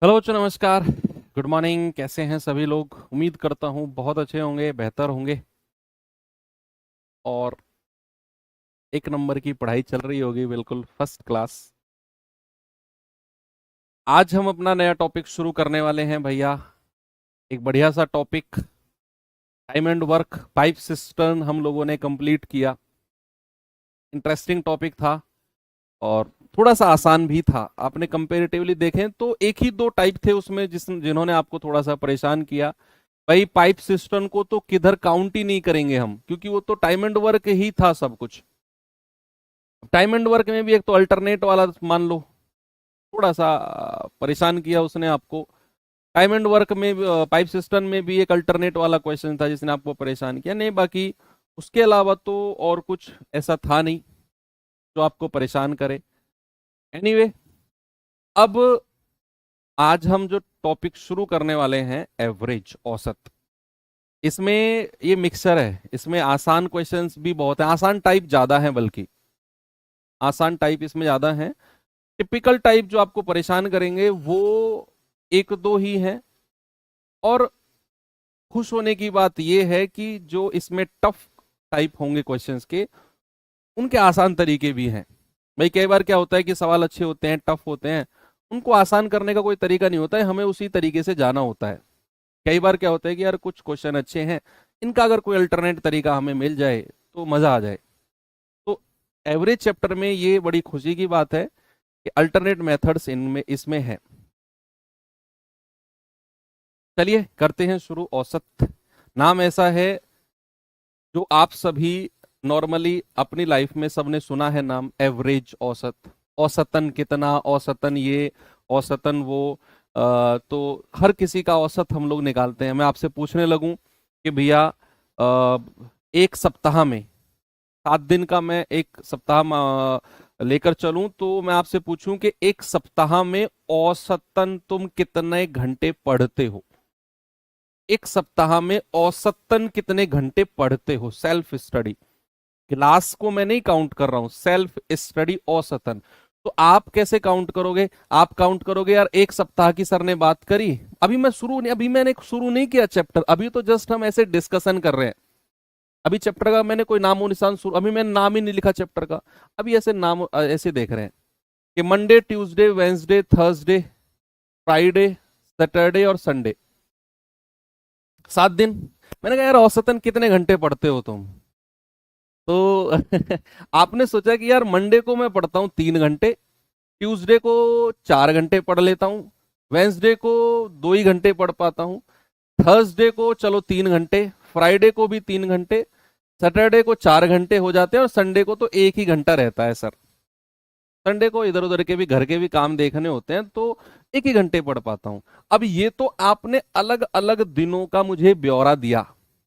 Hello बच्चों, नमस्कार। Good morning. कैसे हैं सभी लोग? उम्मीद करता हूँ बहुत अच्छे होंगे, बेहतर होंगे और एक नंबर की पढ़ाई चल रही होगी, बिल्कुल फर्स्ट क्लास। आज हम अपना नया टॉपिक शुरू करने वाले हैं भैया। एक बढ़िया सा topic, time and work pipe system हम लोगों ने कंप्लीट किया। इंटरेस्टिंग टॉपिक था और थोड़ा सा आसान भी था। आपने कंपेरेटिवली देखें तो एक ही दो टाइप थे उसमें जिन्होंने आपको थोड़ा सा परेशान किया। भाई, पाइप सिस्टम को तो किधर काउंट ही नहीं करेंगे हम, क्योंकि वो तो टाइम एंड वर्क ही था सब कुछ। टाइम एंड वर्क में भी एक तो अल्टरनेट वाला मान लो, थोड़ा सा परेशान किया उसने आपको। टाइम एंड वर्क में पाइप सिस्टम में भी एक अल्टरनेट वाला क्वेश्चन था जिसने आपको परेशान किया। नहीं, बाकी उसके अलावा तो और कुछ ऐसा था नहीं जो आपको परेशान करे। एनीवे, अब आज हम जो टॉपिक शुरू करने वाले हैं, एवरेज, औसत। इसमें ये मिक्सचर है, इसमें आसान क्वेश्चंस भी बहुत हैं, आसान टाइप ज्यादा हैं, बल्कि आसान टाइप इसमें ज्यादा हैं। टिपिकल टाइप जो आपको परेशान करेंगे वो एक दो ही हैं। और खुश होने की बात यह है कि जो इसमें टफ टाइप होंगे क्वेश्चंस के, उनके आसान तरीके भी हैं। भाई, कई बार क्या होता है कि सवाल अच्छे होते हैं, टफ होते हैं, उनको आसान करने का कोई तरीका नहीं होता है, हमें उसी तरीके से जाना होता है। कई बार क्या होता है कि यार कुछ क्वेश्चन अच्छे हैं, इनका अगर कोई अल्टरनेट तरीका हमें मिल जाए तो मजा आ जाए। तो एवरेज चैप्टर में ये बड़ी खुशी की बात है कि अल्टरनेट मेथड्स इनमें इसमें है। चलिए करते हैं शुरू। औसत नाम ऐसा है जो आप सभी नॉर्मली अपनी लाइफ में सबने सुना है, नाम एवरेज, औसत। औसतन कितना, औसतन ये, औसतन वो। तो हर किसी का औसत हम लोग निकालते हैं। मैं आपसे पूछने लगूं कि भैया, एक सप्ताह में 7 दिन का मैं एक सप्ताह लेकर चलूं, तो मैं आपसे पूछूं कि एक सप्ताह में औसतन तुम कितने घंटे पढ़ते हो? एक सप्ताह में औसतन कितने घंटे पढ़ते हो? सेल्फ स्टडी, क्लास को मैं नहीं काउंट कर रहा हूं, सेल्फ स्टडी औसतन। तो आप कैसे काउंट करोगे? आप काउंट करोगे, यार एक सप्ताह की सर ने बात करी। अभी मैंने शुरू नहीं किया चैप्टर, अभी तो जस्ट हम ऐसे डिस्कशन कर रहे हैं। अभी चैप्टर का मैंने कोई नामो निशान शुरू, अभी मैंने नाम ही नहीं लिखा चैप्टर का। अभी ऐसे नाम ऐसे देख रहे हैं कि Monday, Tuesday, Wednesday, Thursday, Friday, Saturday और संडे, 7 दिन। मैंने कहा यार औसतन कितने घंटे पढ़ते हो तुम? तो आपने सोचा कि यार मंडे को मैं पढ़ता हूँ 3 घंटे, ट्यूसडे को 4 घंटे पढ़ लेता हूँ, वेंसडे को 2 ही घंटे पढ़ पाता हूँ, थर्सडे को चलो 3 घंटे, फ्राइडे को भी 3 घंटे, सैटरडे को 4 घंटे हो जाते हैं और संडे को तो 1 ही घंटा रहता है सर। संडे को इधर उधर के भी घर के भी काम देखने होते हैं, तो 1 ही घंटे पढ़ पाता हूं। अब ये तो आपने अलग अलग दिनों का मुझे ब्यौरा दिया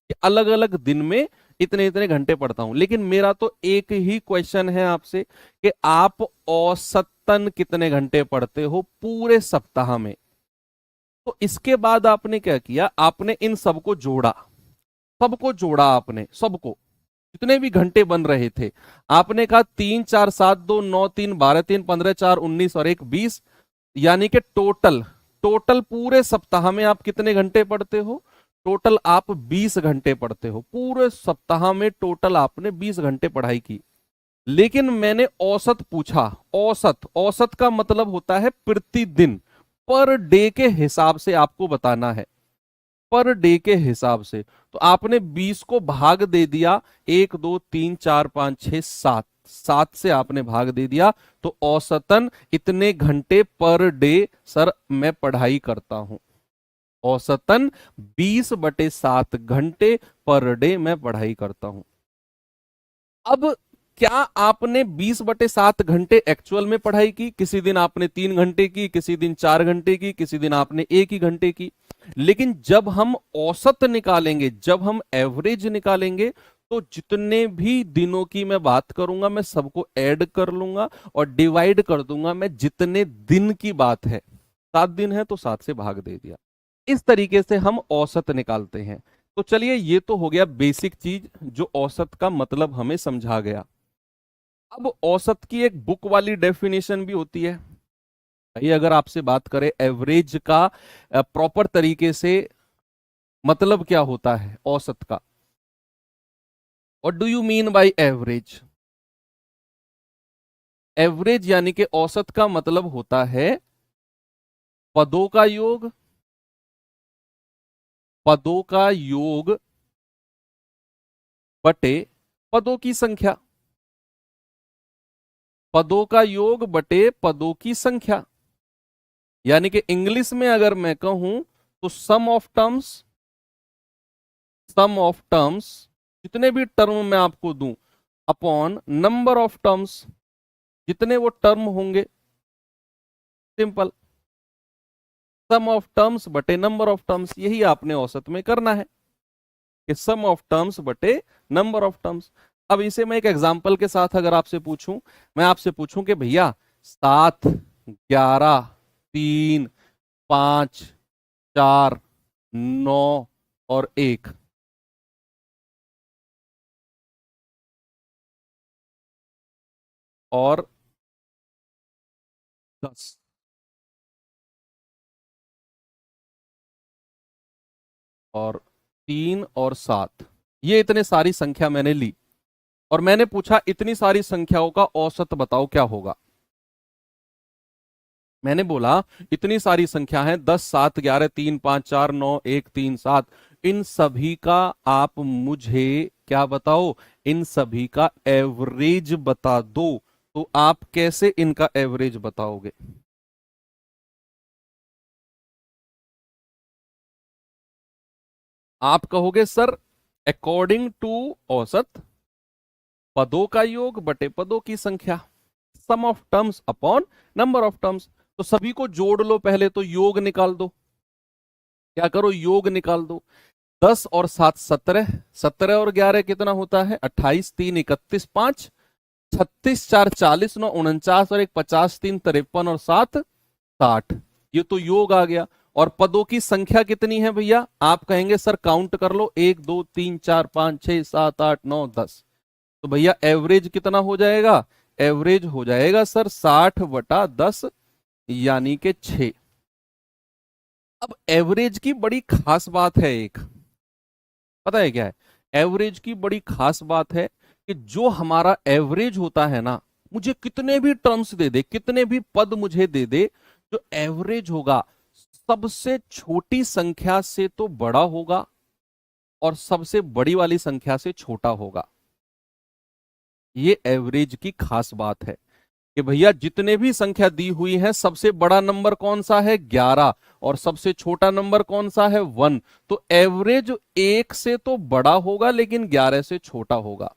कि अलग अलग दिन में इतने इतने घंटे पढ़ता हूं, लेकिन मेरा तो एक ही क्वेश्चन है आपसे कि आप औसतन कितने घंटे पढ़ते हो पूरे सप्ताह में? तो इसके बाद आपने क्या किया, आपने इन सबको जोड़ा, सबको जोड़ा आपने, सबको, जितने भी घंटे बन रहे थे। आपने कहा 3, 4, 7, 2, 9, 3, 12, 3, 15, 4, 19 और एक 20, यानी कि टोटल, टोटल पूरे सप्ताह में आप कितने घंटे पढ़ते हो? टोटल आप 20 घंटे पढ़ते हो पूरे सप्ताह में, टोटल आपने 20 घंटे पढ़ाई की। लेकिन मैंने औसत पूछा। औसत, औसत का मतलब होता है प्रतिदिन, पर डे के हिसाब से आपको बताना है, पर डे के हिसाब से। तो आपने 20 को भाग दे दिया, 1, 2, 3, 4, 5, 6, 7, 7 से आपने भाग दे दिया। तो औसतन इतने घंटे पर डे सर मैं पढ़ाई करता हूं। औसतन 20/7 घंटे पर डे मैं पढ़ाई करता हूं। अब क्या आपने 20/7 घंटे एक्चुअल में पढ़ाई की? किसी दिन आपने 3 घंटे की, किसी दिन 4 घंटे की, किसी दिन आपने 1 ही घंटे की। लेकिन जब हम औसत निकालेंगे, जब हम एवरेज निकालेंगे, तो जितने भी दिनों की मैं बात करूंगा मैं सबको ऐड कर लूंगा और डिवाइड कर दूंगा। मैं जितने दिन की बात है, 7 दिन है तो 7 से भाग दे दिया। इस तरीके से हम औसत निकालते हैं। तो चलिए, ये तो हो गया बेसिक चीज, जो औसत का मतलब हमें समझा गया। अब औसत की एक बुक वाली डेफिनेशन भी होती है। भाई अगर आपसे बात करें एवरेज का प्रॉपर तरीके से मतलब क्या होता है औसत का, what do you mean by average? Average यानी कि औसत का मतलब होता है पदों का योग, पदों का योग बटे पदों की संख्या, पदों का योग बटे पदों की संख्या। यानी कि इंग्लिश में अगर मैं कहूं तो सम ऑफ टर्म्स जितने भी टर्म मैं आपको दूं अपॉन नंबर ऑफ टर्म्स, जितने वो टर्म होंगे, सिंपल, सम ऑफ टर्म्स बटे नंबर ऑफ टर्म्स, यही आपने औसत में करना है कि सम ऑफ टर्म्स बटे नंबर ऑफ टर्म्स। अब इसे मैं एक एग्जांपल के साथ अगर आपसे पूछूं, मैं आपसे पूछूं कि भैया 7, 11, 3, 5, 4, 9 और 1, और 10, और 3 और 7, ये इतने सारी संख्या मैंने ली और मैंने पूछा इतनी सारी संख्याओं का औसत बताओ क्या होगा। मैंने बोला इतनी सारी संख्या है 10, 7, 11, 3, 5, 4, 9, 1, 3, 7, इन सभी का आप मुझे क्या बताओ, इन सभी का एवरेज बता दो। तो आप कैसे इनका एवरेज बताओगे? आप कहोगे सर अकॉर्डिंग टू औसत पदों का योग बटे पदों की संख्या, sum of terms upon number of terms. तो सभी को जोड़ लो, पहले तो योग निकाल दो। क्या करो, योग निकाल दो। 10 और 7 17, 17 और 11 कितना होता है 28, 3 31, 5 36, 4 40, 9 49 और 1 50, 3 53 और 7 60, ये तो योग आ गया। और पदों की संख्या कितनी है भैया? आप कहेंगे सर काउंट कर लो, 1 2 3 4 5 6 7 8 9 10। तो भैया एवरेज कितना हो जाएगा? एवरेज हो जाएगा सर 60/10 यानी कि 6। अब एवरेज की बड़ी खास बात है एक, पता है क्या है? एवरेज की बड़ी खास बात है कि जो हमारा एवरेज होता है ना, मुझे कितने भी टर्म्स दे दे, कितने भी पद मुझे दे दे, जो एवरेज होगा सबसे छोटी संख्या से तो बड़ा होगा और सबसे बड़ी वाली संख्या से छोटा होगा। ये एवरेज की खास बात है कि भैया जितने भी संख्या दी हुई है सबसे बड़ा नंबर कौन सा है 11 और सबसे छोटा नंबर कौन सा है 1। तो एवरेज 1 से तो बड़ा होगा लेकिन 11 से छोटा होगा।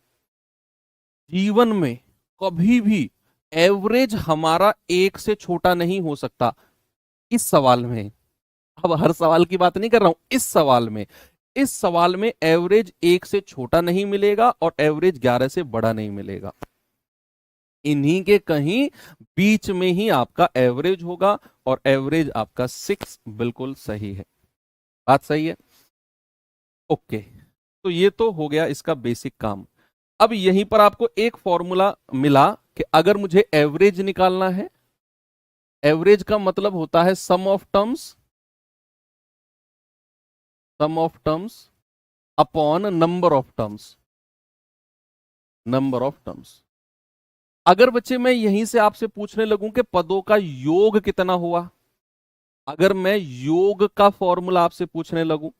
जीवन में कभी भी एवरेज हमारा 1 से छोटा नहीं हो सकता। इस सवाल में, अब हर सवाल की बात नहीं कर रहा हूं, इस सवाल में एवरेज 1 से छोटा नहीं मिलेगा और एवरेज 11 से बड़ा नहीं मिलेगा। इन्हीं के कहीं बीच में ही आपका एवरेज होगा और एवरेज आपका 6 बिल्कुल सही है। बात सही है? ओके, तो ये तो हो गया इसका बेसिक काम। अब यहीं पर आपको एक फॉर्मूला मिला कि अगर मुझे एवरेज निकालना है, एवरेज का मतलब होता है sum of terms upon number of terms. अगर बच्चे मैं यहीं से आपसे पूछने लगूं कि पदों का योग कितना हुआ, अगर मैं योग का फॉर्मूला आपसे पूछने लगूं,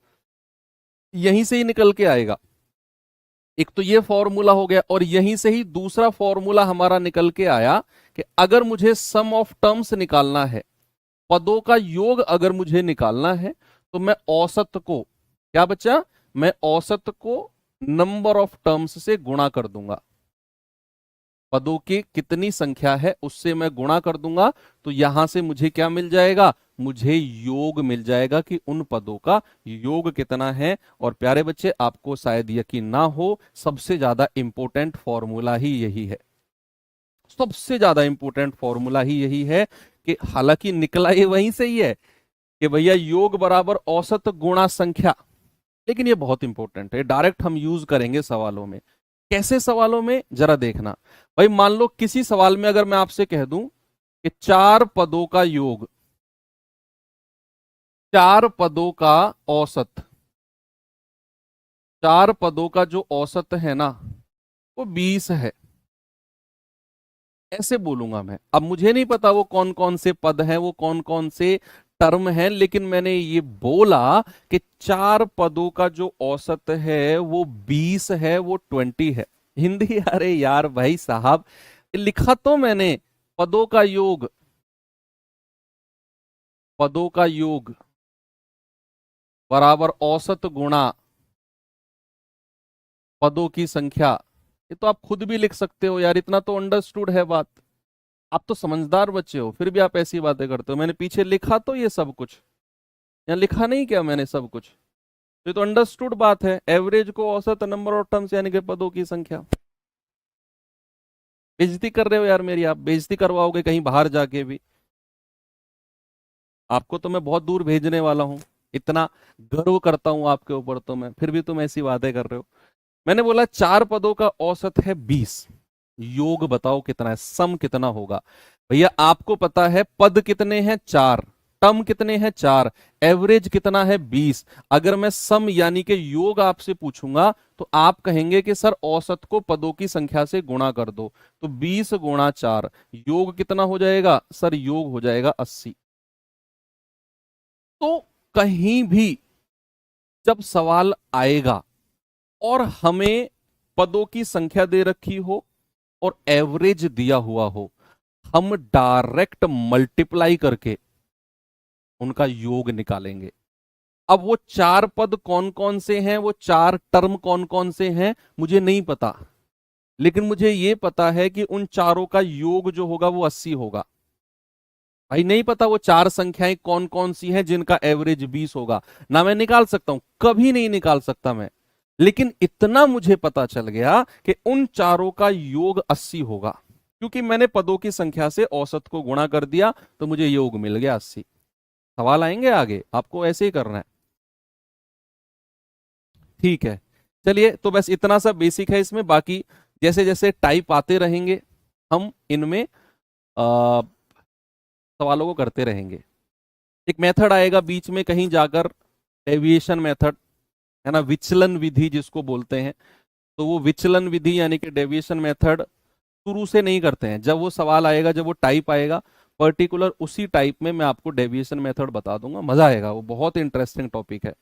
यहीं से ही निकल के आएगा। एक तो ये फॉर्मूला हो गया और यहीं से ही दूसरा फॉर्मूला हमारा निकल के आया कि अगर मुझे सम ऑफ टर्म्स निकालना है, पदों का योग अगर मुझे निकालना है, तो मैं औसत को, क्या बच्चा, मैं औसत को नंबर ऑफ टर्म्स से गुणा कर दूंगा। पदों की कितनी संख्या है उससे मैं गुणा कर दूंगा, तो यहां से मुझे क्या मिल जाएगा, मुझे योग मिल जाएगा कि उन पदों का योग कितना है। और प्यारे बच्चे आपको शायद यकीन ना हो, सबसे ज्यादा इंपॉर्टेंट फॉर्मूला ही यही है, सबसे ज्यादा इंपॉर्टेंट फॉर्मूला ही यही है कि हालांकि निकला ये वहीं से ही है कि भैया योग बराबर औसत गुणा संख्या, लेकिन ये बहुत इंपॉर्टेंट है, डायरेक्ट हम यूज करेंगे सवालों में। कैसे सवालों में, जरा देखना। भाई मान लो किसी सवाल में अगर मैं आपसे कह दूं कि चार पदों का योग, चार पदों का औसत, चार पदों का जो औसत है ना वो 20 है, ऐसे बोलूंगा मैं। अब मुझे नहीं पता वो कौन कौन से पद हैं, वो कौन कौन से टर्म हैं, लेकिन मैंने ये बोला कि चार पदों का जो औसत है वो 20 है, वो 20 है। हिंदी अरे यार भाई साहब, लिखा तो मैंने पदों का योग, पदों का योग बराबर औसत गुणा पदों की संख्या। ये तो आप खुद भी लिख सकते हो यार, इतना तो अंडरस्टूड है बात। आप तो समझदार बच्चे हो, फिर भी आप ऐसी बातें करते हो। मैंने पीछे लिखा तो ये सब कुछ, यहाँ लिखा नहीं क्या मैंने सब कुछ? तो ये तो अंडरस्टूड बात है। एवरेज को औसत नंबर ऑफ टर्म्स यानी कि पदों की संख्या। बेइज्जती कर रहे हो यार मेरी, आप बेइज्जती करवाओगे कहीं बाहर जाके भी। आपको तो मैं बहुत दूर भेजने वाला हूँ, इतना गर्व करता हूँ आपके ऊपर तो मैं, फिर भी तुम ऐसी बातें कर रहे हो। मैंने बोला चार पदों का औसत है 20, योग बताओ कितना है, सम कितना होगा। भैया आपको पता है पद कितने हैं? चार। टर्म कितने हैं? चार। एवरेज कितना है? 20। अगर मैं सम यानी कि योग आपसे पूछूंगा तो आप कहेंगे कि सर औसत को पदों की संख्या से गुणा कर दो, तो 20 गुणा 4, योग कितना हो जाएगा? सर योग हो जाएगा 80। तो कहीं भी जब सवाल आएगा और हमें पदों की संख्या दे रखी हो और एवरेज दिया हुआ हो, हम डायरेक्ट मल्टीप्लाई करके उनका योग निकालेंगे। अब वो चार पद कौन कौन से हैं, वो चार टर्म कौन कौन से हैं, मुझे नहीं पता, लेकिन मुझे ये पता है कि उन चारों का योग जो होगा वो 80 होगा। भाई नहीं पता वो चार संख्याएं कौन कौन सी हैं जिनका एवरेज 20 होगा, ना मैं निकाल सकता हूं, कभी नहीं निकाल सकता मैं। लेकिन इतना मुझे पता चल गया कि उन चारों का योग 80 होगा, क्योंकि मैंने पदों की संख्या से औसत को गुणा कर दिया तो मुझे योग मिल गया 80। सवाल आएंगे आगे, आपको ऐसे ही करना है। ठीक है, चलिए तो बस इतना सा बेसिक है इसमें, बाकी जैसे जैसे टाइप आते रहेंगे हम इनमें सवालों को करते रहेंगे। एक मेथड आएगा बीच में कहीं जाकर, डेविएशन मेथड, है ना, विचलन विधि जिसको बोलते हैं। तो वो विचलन विधि यानी कि डेविएशन मेथड शुरू से नहीं करते हैं, जब वो सवाल आएगा, जब वो टाइप आएगा पर्टिकुलर, उसी टाइप में मैं आपको डेविएशन मेथड बता दूंगा। मजा आएगा, वो बहुत इंटरेस्टिंग टॉपिक है।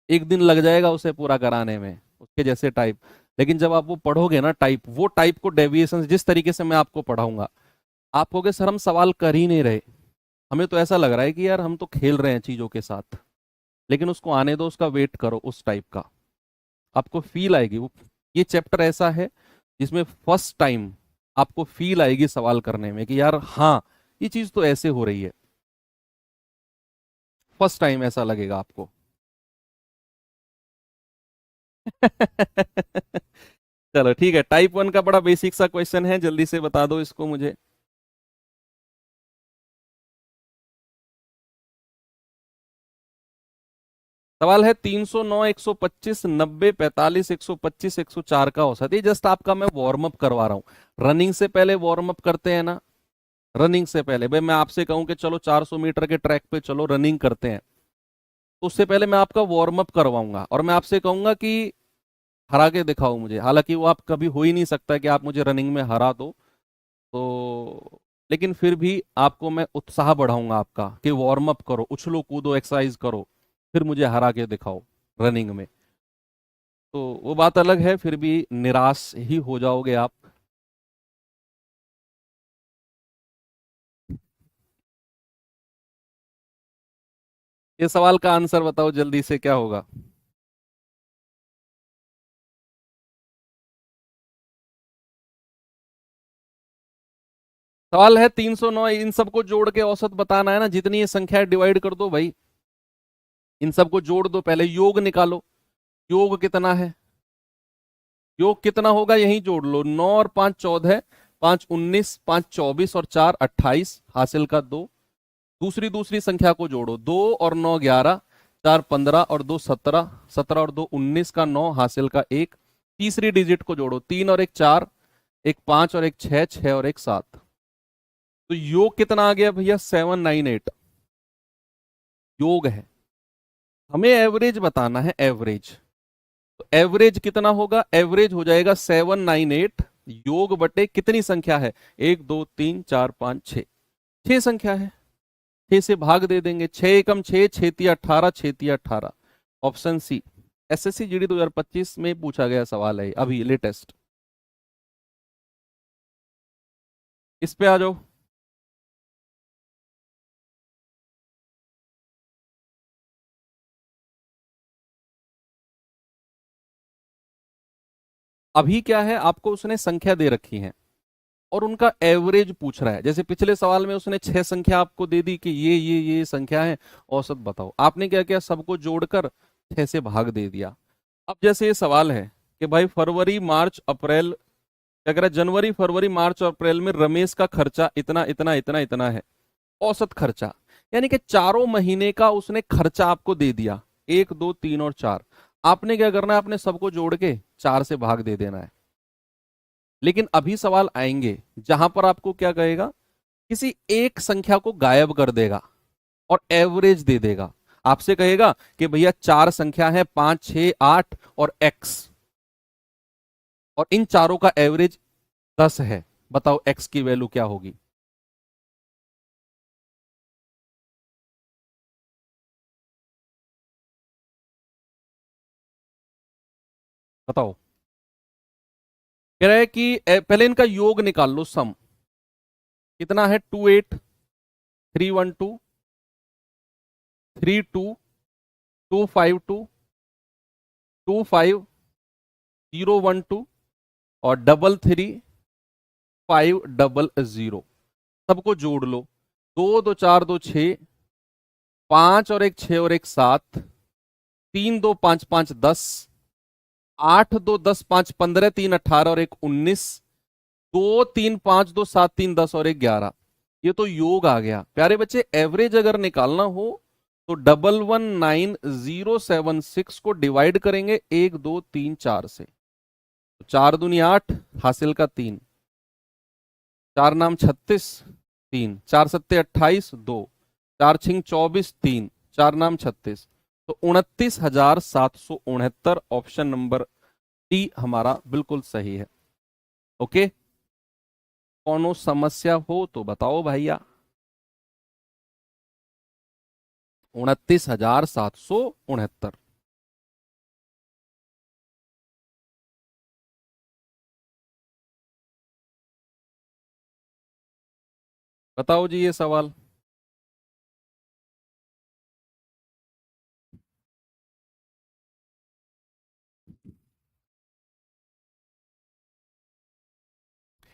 एक दिन लग जाएगा उसे पूरा कराने में, उसके जैसे टाइप। लेकिन जब आप वो पढ़ोगे ना टाइप, वो टाइप को डेविएशन जिस तरीके से मैं आपको पढ़ाऊंगा, आप कहोगे सर हम सवाल कर ही नहीं रहे, हमें तो ऐसा लग रहा है कि यार हम तो खेल रहे हैं चीजों के साथ। लेकिन उसको आने दो, उसका वेट करो, उस टाइप का आपको फील आएगी। वो ये चैप्टर ऐसा है जिसमें फर्स्ट टाइम आपको फील आएगी सवाल करने में कि यार हाँ ये चीज तो ऐसे हो रही है, फर्स्ट टाइम ऐसा लगेगा आपको। चलो ठीक है, टाइप 1 का बड़ा बेसिक सा क्वेश्चन है, जल्दी से बता दो इसको मुझे। सवाल है 309, 125, 90, 45, 125, 104 का औसत। ये जस्ट आपका मैं वार्म अप करवा रहा हूँ। रनिंग से पहले वार्म अप करते हैं ना, रनिंग से पहले भाई मैं आपसे कहूं कि चलो 400 मीटर के ट्रैक पे चलो रनिंग करते हैं, तो उससे पहले मैं आपका वार्म अप करवाऊंगा और मैं आपसे कहूंगा कि हरा के दिखाओ मुझे। हालांकि वो आप कभी हो ही नहीं सकता कि आप मुझे रनिंग में हरा दो, तो लेकिन फिर भी आपको मैं उत्साह बढ़ाऊंगा आपका कि वार्म अप करो, उछलो कूदो, एक्सरसाइज करो, फिर मुझे हरा के दिखाओ रनिंग में। तो वो बात अलग है, फिर भी निराश ही हो जाओगे आप। ये सवाल का आंसर बताओ जल्दी से, क्या होगा? सवाल है 309, इन सबको जोड़ के औसत बताना है ना, जितनी ये संख्या डिवाइड कर दो भाई, इन सबको जोड़ दो, पहले योग निकालो। योग कितना है? योग कितना होगा यही जोड़ लो, 9 और 5 14, 5 19, 5 24 और 4 28, हासिल का 2। दूसरी दूसरी संख्या को जोड़ो, 2 और 9 11, 4 15 और 2 17, 17 और 2 19 का 9, हासिल का 1। तीसरी डिजिट को जोड़ो, 3 और 1 4, एक 5 और एक 6, 6 और एक 7। तो योग कितना आ गया भैया 798 योग है। हमें एवरेज बताना है एवरेज। तो एवरेज कितना होगा, एवरेज हो जाएगा 798 योग बटे कितनी संख्या है, 1 2 3 4 5 6, 6 संख्या है। 6 से भाग दे देंगे, 6 एकम 6, 6 तिया 18, 6 तिया 18। ऑप्शन सी एसएससी जीडी 2025 में पूछा गया सवाल है अभी लेटेस्ट। इस पे आ जाओ। अभी क्या है, आपको उसने संख्या दे रखी है और उनका एवरेज पूछ रहा है। जैसे पिछले सवाल में उसने 6 संख्या आपको दे दी कि ये संख्या है, औसत बताओ। आपने क्या किया, सबको जोड़कर 6 से भाग दे दिया। अब जैसे ये सवाल है कि भाई फरवरी मार्च अप्रैल, क्या कह रहा है, जनवरी फरवरी मार्च और अप्रैल में रमेश का खर्चा इतना इतना इतना इतना है, औसत खर्चा। यानी कि चारों महीने का उसने खर्चा आपको दे दिया, 1 2 3 और 4। आपने क्या करना है, आपने सबको जोड़ के 4 से भाग दे देना है। लेकिन अभी सवाल आएंगे जहां पर आपको क्या कहेगा, किसी एक संख्या को गायब कर देगा और एवरेज दे देगा। आपसे कहेगा कि भैया 4 संख्या है, 5 6 8 और x, और इन चारों का एवरेज 10 है। बताओ x की वैल्यू क्या होगी। बताओ। कह रहा है कि पहले इनका योग निकाल लो, सम कितना है, 28 312 32 252 25012 और 33500। सबको जोड़ लो, 2 2 4 2 6, 5 और 1 6 और 1 7, 3 2 5 5 10, 8 2 10 5 15, 3 18 और 1 19, 2 3 5 2 7 3 10 और 1 11। ये तो योग आ गया। प्यारे बच्चे एवरेज अगर निकालना हो तो 119076 को डिवाइड करेंगे 1 2 3 4 से। 4 दूनी 8, हासिल का 3, 4 नाम 36, 3 4 सत्ते 28, 2 4 छिंग 24, 3 4 नाम 36, तो 29,769। ऑप्शन नंबर डी हमारा बिल्कुल सही है। ओके, कोनो समस्या हो तो बताओ भैया। 29,769। बताओ जी ये सवाल।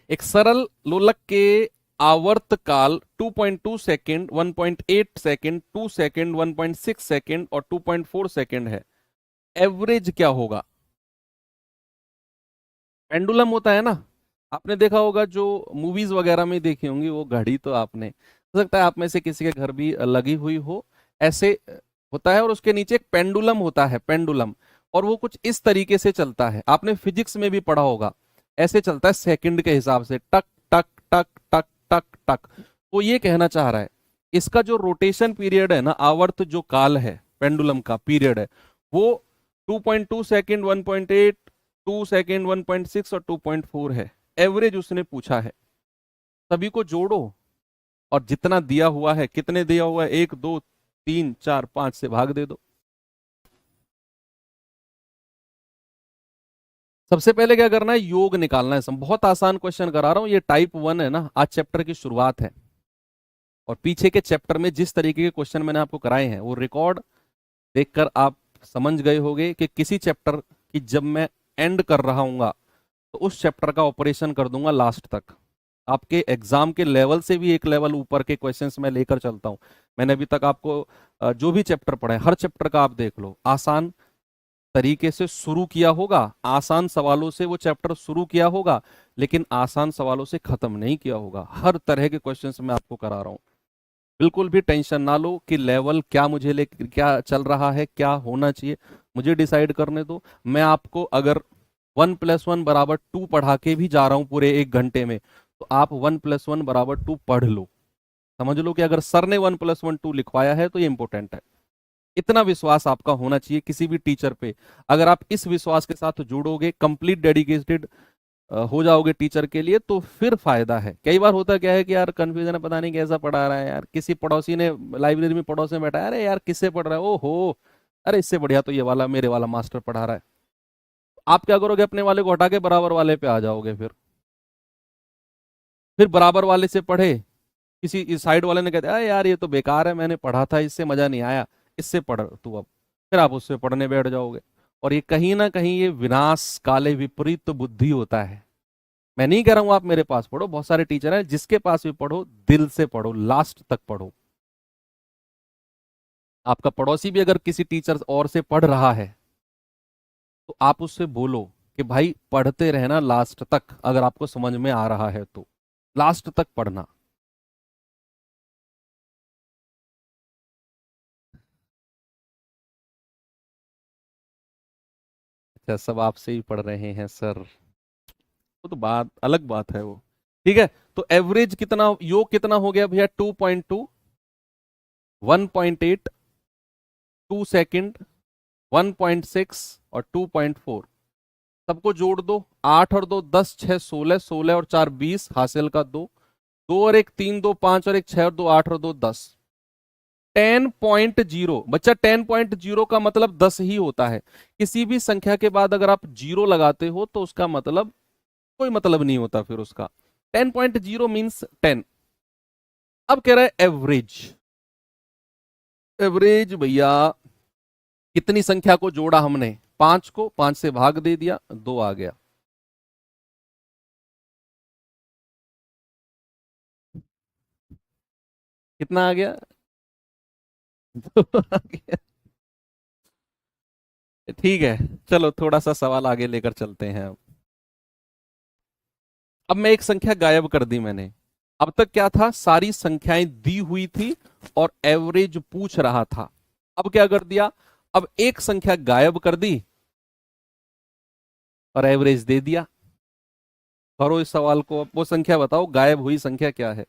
एक सरल लोलक के आवर्त काल 2.2 सेकेंड, 1.8 सेकेंड, 2 सेकेंड, 1.6 सेकेंड और 2.4 सेकेंड है। एवरेज क्या होगा। पेंडुलम होता है ना, आपने देखा होगा, जो मूवीज वगैरह में देखी होंगी वो घड़ी, तो आपने हो सकता है आप में से किसी के घर भी लगी हुई हो। ऐसे होता है और उसके नीचे एक पेंडुलम होता है, पेंडुलम, और वो कुछ इस तरीके से चलता है। आपने फिजिक्स में भी पढ़ा होगा, ऐसे चलता है सेकंड के हिसाब से, टक टक टक टक टक टक। वो ये कहना चाह रहा है, इसका जो रोटेशन पीरियड है ना, आवर्त जो काल है पेंडुलम का पीरियड है, वो 2.2 सेकेंड, 1.8, 2 सेकेंड, 1.6 और 2.4 है। एवरेज उसने पूछा है। सभी को जोड़ो और जितना दिया हुआ है, कितने दिया हुआ है, 1 2 3 4 5 से भाग दे दो। सबसे पहले क्या करना है, योग निकालना है। सब बहुत आसान क्वेश्चन करा रहा हूं, ये टाइप 1 है ना, आज चैप्टर की शुरुआत है। और पीछे के चैप्टर में जिस तरीके के क्वेश्चन मैंने आपको कराए हैं, वो रिकॉर्ड देखकर आप समझ गए होंगे कि किसी चैप्टर की जब मैं एंड कर रहा हूँ तो उस चैप्टर का ऑपरेशन कर दूंगा लास्ट तक। आपके एग्जाम के लेवल से भी एक लेवल ऊपर के क्वेश्चंस मैं लेकर चलता हूं। मैंने अभी तक आपको जो भी चैप्टर पढ़ा है, हर चैप्टर का आप देख लो, आसान तरीके से शुरू किया होगा, आसान सवालों से वो चैप्टर शुरू किया होगा, लेकिन आसान सवालों से खत्म नहीं किया होगा। हर तरह के क्वेश्चंस मैं आपको करा रहा हूं। बिल्कुल भी टेंशन ना लो कि लेवल क्या मुझे ले क्या चल रहा है, क्या होना चाहिए, मुझे डिसाइड करने दो। मैं आपको अगर 1+1 = 2 पढ़ा के भी जा रहा हूं पूरे 1 घंटे में, तो आप 1+1 = 2 पढ़ लो, समझ लो कि अगर सर ने 1+1 2 लिखवाया है तो ये इंपॉर्टेंट है। इतना विश्वास आपका होना चाहिए किसी भी टीचर पे। अगर आप इस विश्वास के साथ जुड़ोगे, कंप्लीट डेडिकेटेड हो जाओगे टीचर के लिए, तो फिर फायदा है। कई बार होता क्या है कि यार कंफ्यूजन है, पता नहीं कैसा पढ़ा रहा है यार, किसी पड़ोसी ने लाइब्रेरी में पड़ोस में बैठा है, अरे यार किससे पढ़ रहा है, ओहो, अरे इससे बढ़िया तो ये वाला मेरे वाला मास्टर पढ़ा रहा है। आप क्या करोगे, अपने वाले को हटा के बराबर वाले पे आ जाओगे। फिर बराबर वाले से पढ़े, किसी इस साइड वाले ने कहते अरे यार ये तो बेकार है, मैंने पढ़ा था, इससे मजा नहीं आया, इससे पढ़ तू अब। फिर आप उससे पढ़ने बैठ जाओगे, और ये कहीं ना कहीं ये विनाश काले विपरीत बुद्धि होता है। मैं नहीं कह रहा हूं आप मेरे पास पढ़ो, बहुत सारे टीचर हैं, जिसके पास भी पढ़ो दिल से पढ़ो, लास्ट तक पढ़ो। आपका पड़ोसी भी अगर किसी टीचर और से पढ़ रहा है तो आप उससे बोलो कि भाई पढ़ते रहना लास्ट तक, अगर आपको समझ में आ रहा है तो लास्ट तक पढ़ना। अच्छा, सब आपसे ही पढ़ रहे हैं सर, वो तो बात अलग बात है वो। ठीक है, तो एवरेज कितना, योग कितना हो गया भैया, 2.2, 1.8, 2 सेकेंड, 1.6 और 2.4। सबको जोड़ दो, 8 और 2 10, 6 16, 16 और 4 20, हासिल का 2, 2 और 1 3, 2 5 और 1 6 और 2 8 और 2 10। 10.0 बच्चा, 10.0 का मतलब 10 ही होता है। किसी भी संख्या के बाद अगर आप जीरो लगाते हो तो उसका मतलब कोई मतलब नहीं होता फिर उसका। 10.0 मीन्स 10। अब कह रहा है एवरेज। एवरेज भैया, कितनी संख्या को जोड़ा हमने, 5 को, 5 से भाग दे दिया, 2 आ गया। कितना आ गया? 2 आ गया। ठीक है, चलो थोड़ा सा सवाल आगे लेकर चलते हैं। अब मैं एक संख्या गायब कर दी मैंने। अब तक क्या था, सारी संख्याएं दी हुई थी और एवरेज पूछ रहा था। अब क्या कर दिया, अब एक संख्या गायब कर दी और एवरेज दे दिया। करो इस सवाल को, अब वो संख्या बताओ, गायब हुई संख्या क्या है?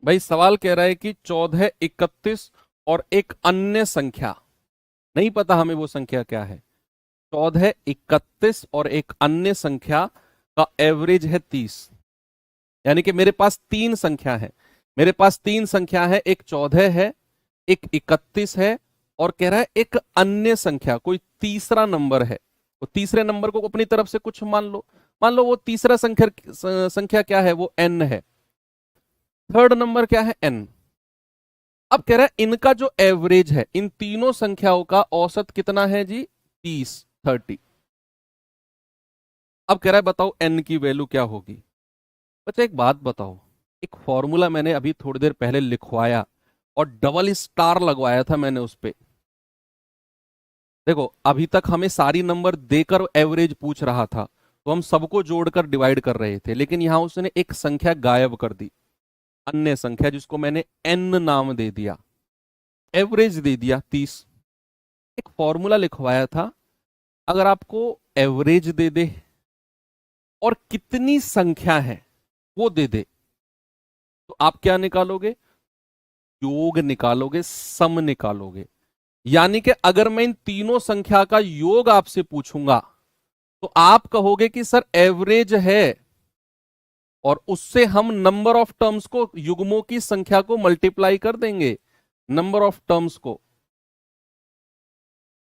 भाई सवाल कह रहा है कि 14, 31 और एक अन्य संख्या, नहीं पता हमें वो संख्या क्या है। 14, 31 और एक अन्य संख्या का एवरेज है 30। यानी कि मेरे पास तीन संख्या है, मेरे पास तीन संख्या है, एक 14 है, एक 31 है, और कह रहा है एक अन्य संख्या, कोई तीसरा नंबर है। तो तीसरे नंबर को अपनी तरफ से कुछ मान लो, मान लो वो तीसरा संख्या संख्या क्या है, वो n है। थर्ड नंबर क्या है, n। अब कह रहा है इनका जो एवरेज है, इन तीनों संख्याओं का औसत कितना है जी, 30। अब कह रहा है बताओ n की वैल्यू क्या होगी। बच्चा एक बात बताओ, एक फॉर्मूला मैंने अभी थोड़ी देर पहले लिखवाया और डबल स्टार लगवाया था मैंने उस पे। देखो अभी तक हमें सारी नंबर देकर एवरेज पूछ रहा था, तो हम सबको जोड़कर डिवाइड कर रहे थे, लेकिन यहां उसने एक संख्या गायब कर दी, अन्य संख्या, जिसको मैंने n नाम दे दिया, एवरेज दे दिया 30। एक फॉर्मूला लिखवाया था, अगर आपको एवरेज दे दे और कितनी संख्या है वो दे दे, तो आप क्या निकालोगे, योग निकालोगे, सम निकालोगे। यानी कि अगर मैं इन तीनों संख्या का योग आपसे पूछूंगा तो आप कहोगे कि सर एवरेज है, और उससे हम नंबर ऑफ टर्म्स को, युग्मों की संख्या को मल्टीप्लाई कर देंगे, नंबर ऑफ टर्म्स को।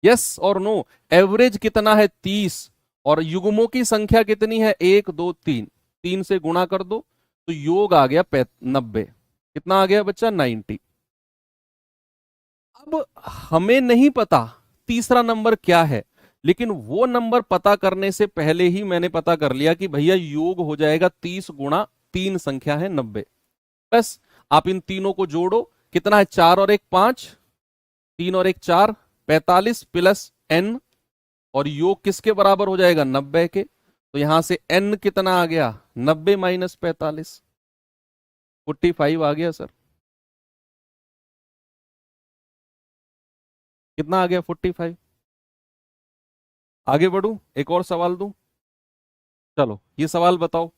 यस और नो? एवरेज कितना है, 30, और युग्मों की संख्या कितनी है, 1 2 3, 3 से गुणा कर दो तो योग आ गया 90। कितना आ गया बच्चा, 90। अब हमें नहीं पता तीसरा नंबर क्या है, लेकिन वो नंबर पता करने से पहले ही मैंने पता कर लिया कि भैया योग हो जाएगा 30 गुणा तीन संख्या है 90। बस आप इन तीनों को जोड़ो, कितना है, 4 और 1 5, 3 और 1 4, 45 प्लस n और योग किसके बराबर हो जाएगा, 90 के। तो यहां से n कितना आ गया, 90 माइनस 45, 45 आ गया सर। कितना आ गया, 45। आगे बढ़ू, एक और सवाल दूं। चलो ये सवाल बताओ।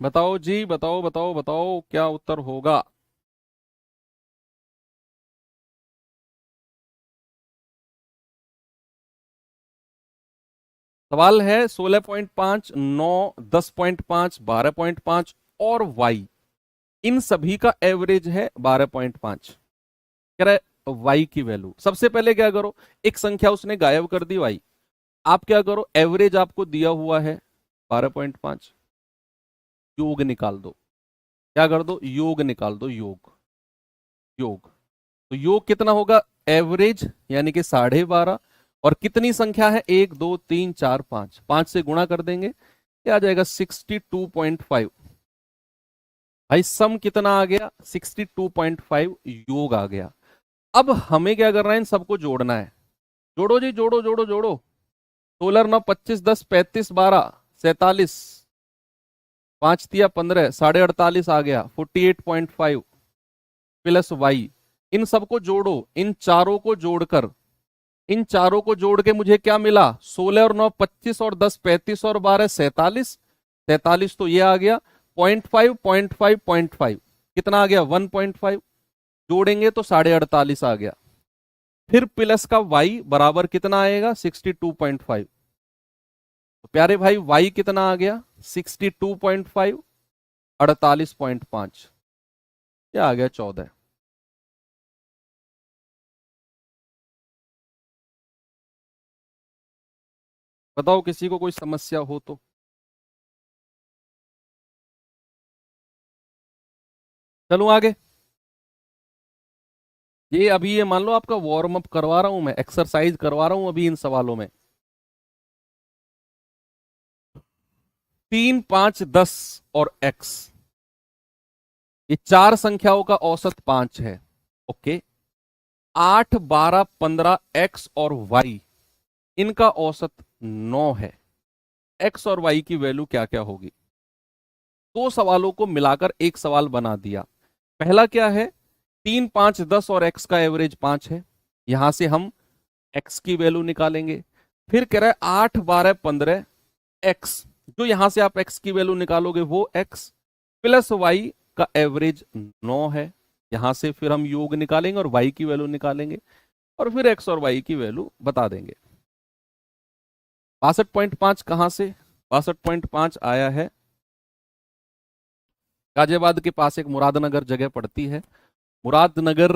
बताओ जी, बताओ बताओ बताओ, क्या उत्तर होगा। सवाल है 16.5, 9, 10.5, 12.5 और वाई, इन सभी का एवरेज है 12.5। कह रहा है वाई की वैल्यू। सबसे पहले क्या करो, एक संख्या उसने गायब कर दी वाई। आप क्या करो, एवरेज आपको दिया हुआ है 12.5, योग निकाल दो। क्या कर दो, योग निकाल दो, योग। योग, तो योग कितना होगा, एवरेज यानी कि 12.5, और कितनी संख्या है, 1 2 3 4 5, 5 से गुणा कर देंगे, ये आ जाएगा 62.5। भाई सम कितना आ गया, 62.5 योग आ गया। अब हमें क्या करना है, इन सबको जोड़ना है। जोड़ो जी, जोड़ो जोड़ो जोड़ो। 16 9 25 10 35 12 47, 5 तिया 15, 48.5 आ गया, 48.5 प्लस वाई। इन सबको जोड़ो, इन चारों को जोड़कर, इन चारों को जोड़ के मुझे क्या मिला, 16 और 9 25 और 10 35 और 12 47, 43 तो ये आ गया, 0.5 0.5 0.5 कितना आ गया, 1.5। जोड़ेंगे तो 48.5 आ गया। फिर प्लस का y बराबर कितना आएगा, 62.5। तो प्यारे भाई y कितना आ गया, 62.5, 48.5, क्या आ गया, 14। बताओ किसी को कोई समस्या हो तो। चलूं आगे। ये अभी ये मान लो आपका वार्म अप करवा रहा हूं मैं, एक्सरसाइज करवा रहा हूं अभी इन सवालों में। 3 5 10 और x, ये चार संख्याओं का औसत 5 है। ओके। 8 12 15 x और y, इनका औसत 9 है। x और y की वैल्यू क्या क्या होगी। दो सवालों को मिलाकर एक सवाल बना दिया। पहला क्या है, 3 5 10 और x का एवरेज 5 है, यहां से हम x की वैल्यू निकालेंगे। फिर कह रहा है 8 12 15 x, जो यहां से आप x की वैल्यू निकालोगे वो x प्लस y का एवरेज 9 है, यहां से फिर हम योग निकालेंगे और y की वैल्यू निकालेंगे, और फिर x और y की वैल्यू बता देंगे। 62.5 कहां से, 62.5 आया है गाजियाबाद के पास एक मुरादनगर जगह पड़ती है। मुरादनगर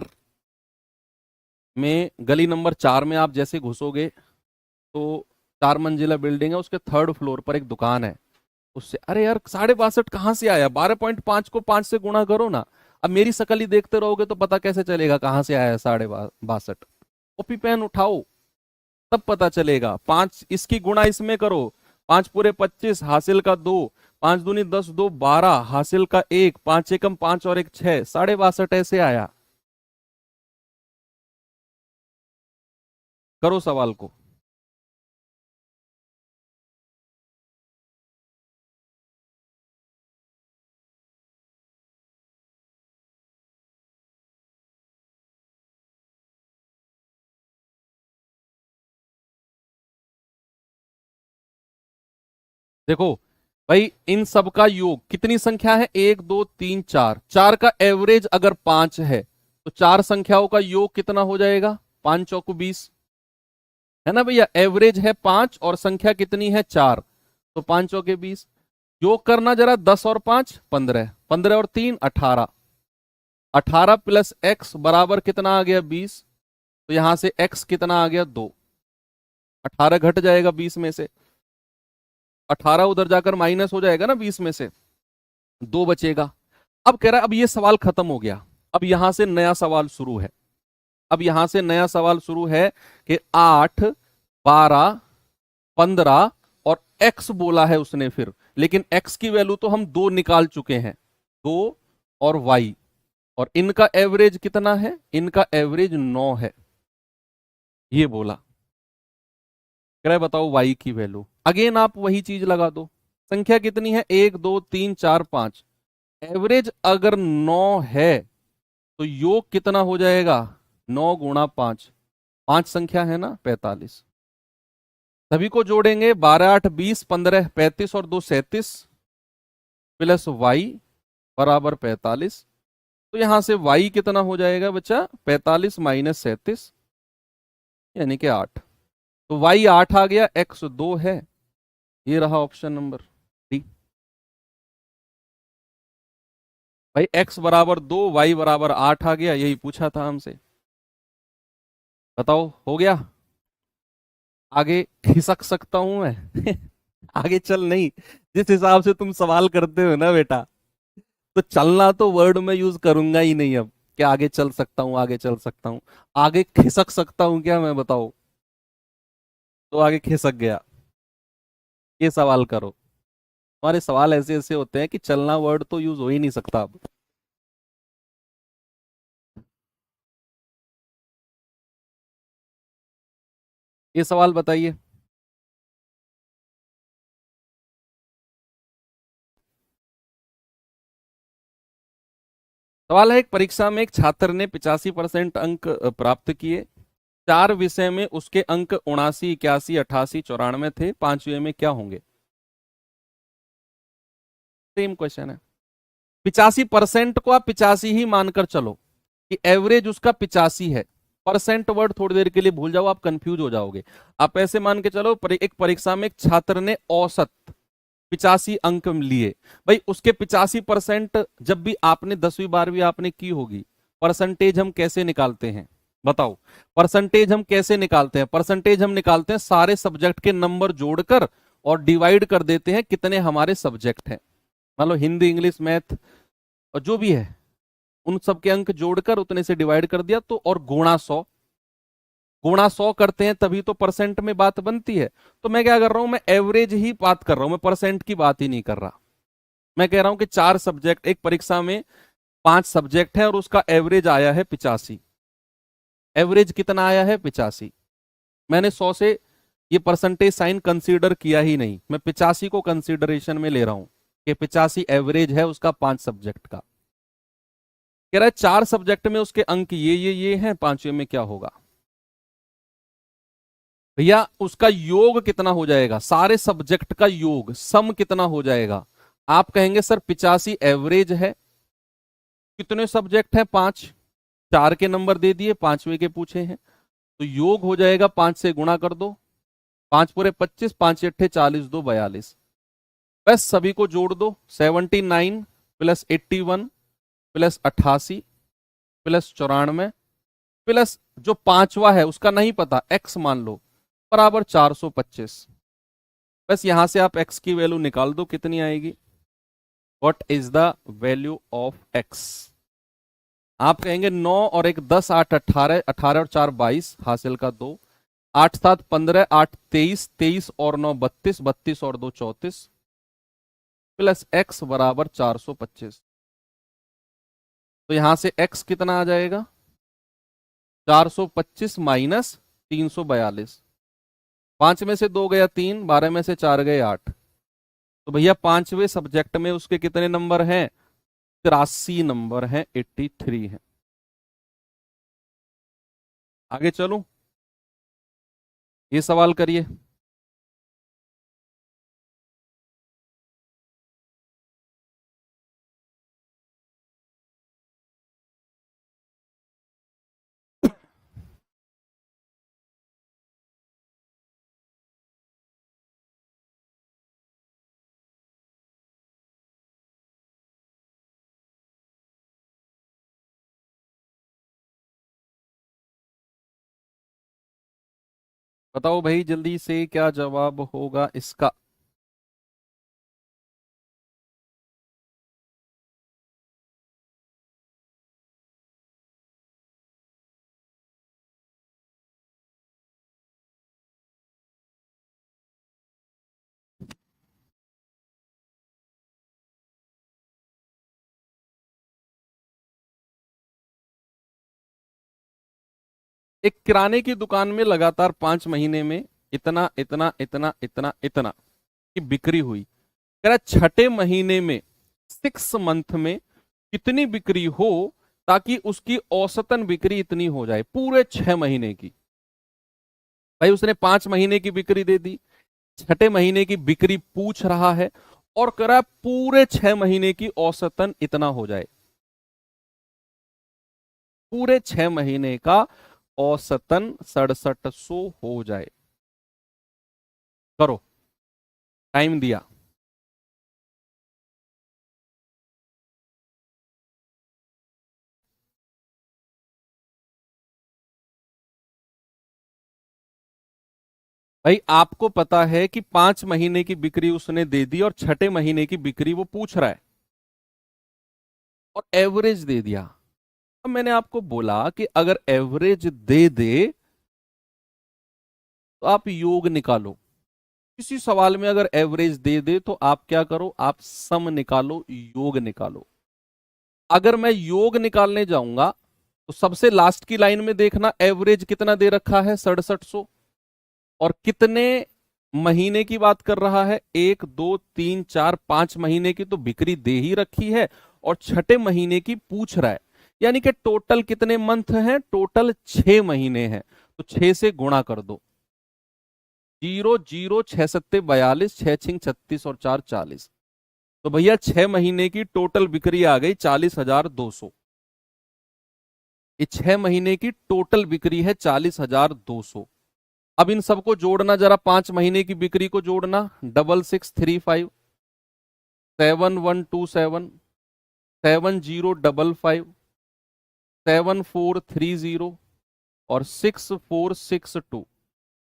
में गली नंबर 4 में आप जैसे घुसोगे तो 4 मंजिला बिल्डिंग है, उसके 3rd फ्लोर पर एक दुकान है। उससे, अरे यार 62.5 कहां से आया, 12.5 को 5 से गुणा करो ना। अब मेरी शकल ही देखते रहोगे तो पता कैसे चलेगा कहां से आया 62.5। कॉपी पेन उठाओ, तब पता चलेगा। 5 इसकी गुणा इसमें करो, 5 पूरे 25 हासिल का 2, 5 दूनी 10 2 12 हासिल का 1, 5 एकम 5 और 1 6, 62.5 ऐसे आया। करो सवाल को। देखो भाई, इन सब का योग कितनी संख्या है, 1 2 3 4, चार का एवरेज अगर 5 है तो चार संख्याओं का योग कितना हो जाएगा, 5 चौको 20, है ना भैया। एवरेज है 5 और संख्या कितनी है 4, तो 5 चौके 20। योग करना जरा, 10 और 5 15, 15 और 3 18, 18 प्लस x बराबर कितना आ गया 20। तो यहां से x कितना आ गया 2, 18 घट जाएगा 20 में से, 18 उधर जाकर माइनस हो जाएगा ना 20 में से, 2 बचेगा। अब कह रहा है अब ये सवाल खत्म हो गया, अब यहां से नया सवाल शुरू है। अब यहां से नया सवाल शुरू है कि 8 12 15 और x बोला है उसने फिर, लेकिन x की वैल्यू तो हम 2 निकाल चुके हैं, 2 और y, और इनका एवरेज कितना है, इनका एवरेज 9 है, ये बोला। कह रहा है बताओ y की वैल्यू। अगेन आप वही चीज लगा दो, संख्या कितनी है, 1 2 3 4 5, एवरेज अगर 9 है तो योग कितना हो जाएगा, 9 गुणा 5, 5 संख्या है ना 45। सभी को जोड़ेंगे, 12 8 20 15 35 और 2 37 प्लस y बराबर 45। तो यहां से y कितना हो जाएगा बच्चा, 45 माइनस 37 यानी कि 8। तो y 8 आ गया, x 2 है, ये रहा ऑप्शन नंबर डी। भाई x बराबर 2 y बराबर 8 आ गया, यही पूछा था हमसे। बताओ हो गया, आगे खिसक सकता हूं मैं आगे चल नहीं, जिस हिसाब से तुम सवाल करते हो ना बेटा, तो चलना तो वर्ड में यूज करूंगा ही नहीं अब, क्या आगे चल सकता हूं, आगे चल सकता हूं, आगे खिसक सकता हूं क्या मैं, बताओ। तो आगे खिसक गया, ये सवाल करो। हमारे सवाल ऐसे ऐसे होते हैं कि चलना वर्ड तो यूज हो ही नहीं सकता अब। ये सवाल बताइए। सवाल है, एक परीक्षा में एक छात्र ने 85% अंक प्राप्त किए, 4 विषय में उसके अंक 79 81 88 94 थे, 5वें में क्या होंगे। सेम क्वेश्चन है। 85% को आप 85 ही मानकर चलो कि एवरेज उसका 85 है। परसेंट वर्ड थोड़ी देर के लिए भूल जाओ, आप कंफ्यूज हो जाओगे। आप ऐसे मान के चलो, एक परीक्षा में एक छात्र ने औसत 85 अंक लिए। भाई उसके 85%, जब भी आपने 10वीं 12वीं आपने की होगी, परसेंटेज हम कैसे निकालते हैं बताओ। परसेंटेज हम कैसे निकालते हैं, परसेंटेज हम निकालते हैं सारे सब्जेक्ट के नंबर जोड़कर और डिवाइड कर देते हैं कितने हमारे सब्जेक्ट हैं। मान लो हिंदी इंग्लिश मैथ और जो भी है, उन सब के अंक जोड़कर उतने से डिवाइड कर दिया, तो और गुणा 100, गुणा 100 करते हैं तभी तो परसेंट में बात बनती है। तो मैं क्या कर रहा हूं, मैं एवरेज ही बात कर रहा हूं, मैं परसेंट की बात ही नहीं कर रहा। मैं कह रहा हूं कि 4 सब्जेक्ट, एक परीक्षा में 5 सब्जेक्ट है और उसका एवरेज आया है 85। एवरेज कितना आया है 85। मैंने 100 से ये परसेंटेज साइन कंसीडर किया ही नहीं, मैं 85 को कंसीडरेशन में ले रहा हूं कि 85 एवरेज है उसका 5 सब्जेक्ट का। कह रहा है 4 सब्जेक्ट में उसके अंक ये हैं, 5वें में क्या होगा। भैया उसका योग कितना हो जाएगा, सारे सब्जेक्ट का योग सम कितना हो जाएगा। आप कहेंगे सर 85 एवरेज है, कितने सब्जेक्ट हैं 5, 4 के नंबर दे दिए, 5वें के पूछे हैं, तो योग हो जाएगा 5 से गुणा कर दो, 5 पूरे 25, 5 अट्ठे 40, 2 42, बस सभी को जोड़ दो, 79 प्लस 81 प्लस 88 प्लस 94 प्लस जो 5वां है उसका नहीं पता, एक्स मान लो, बराबर 425। बस यहां से आप x की वैल्यू निकाल दो, कितनी आएगी, what is the value of x। आप कहेंगे 9 और 1 10 8 18, 18 और 4 22, हासिल का 2, 8 7 15, 8 23, 23 और 9 32, 32 और 2 34, प्लस x बराबर 425। तो यहां से x कितना आ जाएगा, 425 माइनस 342। 5 में से 2 गया 3, 12 में से 4 गए 8। तो भैया 5वें सब्जेक्ट में उसके कितने नंबर हैं, 83 नंबर हैं, 83 हैं। आगे चलो, ये सवाल करिए। बताओ भाई जल्दी से, क्या जवाब होगा इसका। एक किराने की दुकान में लगातार 5 महीने में इतना इतना इतना इतना इतना की बिक्री हुई। कह रहा छठे महीने में 6 मंथ में कितनी बिक्री हो ताकि उसकी औसतन बिक्री इतनी हो जाए पूरे 6 महीने की। भाई उसने 5 महीने की बिक्री दे दी, छठे महीने की बिक्री पूछ रहा है और कह रहा है पूरे 6 महीने की औसतन इतना हो जाए, पूरे 6 महीने का औसतन 6700 हो जाए। करो, टाइम दिया। भाई आपको पता है कि 5 महीने की बिक्री उसने दे दी और छठे महीने की बिक्री वो पूछ रहा है और एवरेज दे दिया। अब मैंने आपको बोला कि अगर एवरेज दे दे तो आप योग निकालो। किसी सवाल में अगर एवरेज दे दे तो आप क्या करो, आप सम निकालो, योग निकालो। अगर मैं योग निकालने जाऊंगा तो सबसे लास्ट की लाइन में देखना एवरेज कितना दे रखा है, 6700। और कितने महीने की बात कर रहा है, 1 2 3 4 5 महीने की तो बिक्री दे ही रखी है और छठे महीने की पूछ रहा है। यानी कि टोटल कितने मंथ हैं, टोटल 6 महीने हैं। तो 6 से गुणा कर दो, 0 0 6 7 42, 6 6 36 और 4 40। तो भैया 6 महीने की टोटल बिक्री आ गई 40,200। ये 6 महीने की टोटल बिक्री है 40,200। अब इन सबको जोड़ना जरा, 5 महीने की बिक्री को जोड़ना, 6635, 7127, 7055, 7430 और 6462।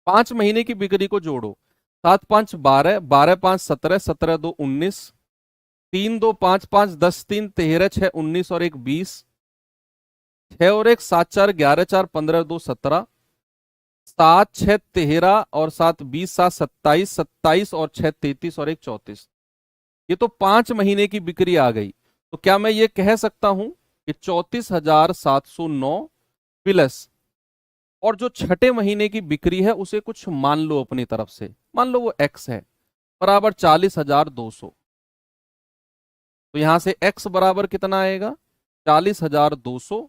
5 महीने की बिक्री को जोड़ो, 7 5 12, 12 5 17, 17 2 19, 3 2 5 5 10 3 13 6 19 और 1 20, 6 और 1 7 4 11 4 15 2 17, 7 6 13 और 7 20, 7 27, 27 और 6 33 और 1 34। ये तो 5 महीने की बिक्री आ गई। तो क्या मैं ये कह सकता हूं कि 34,709 प्लस और जो छठे महीने की बिक्री है उसे कुछ मान लो अपनी तरफ से, मान लो वो एक्स है, बराबर 40,200। तो यहां से एक्स बराबर कितना आएगा, 40,200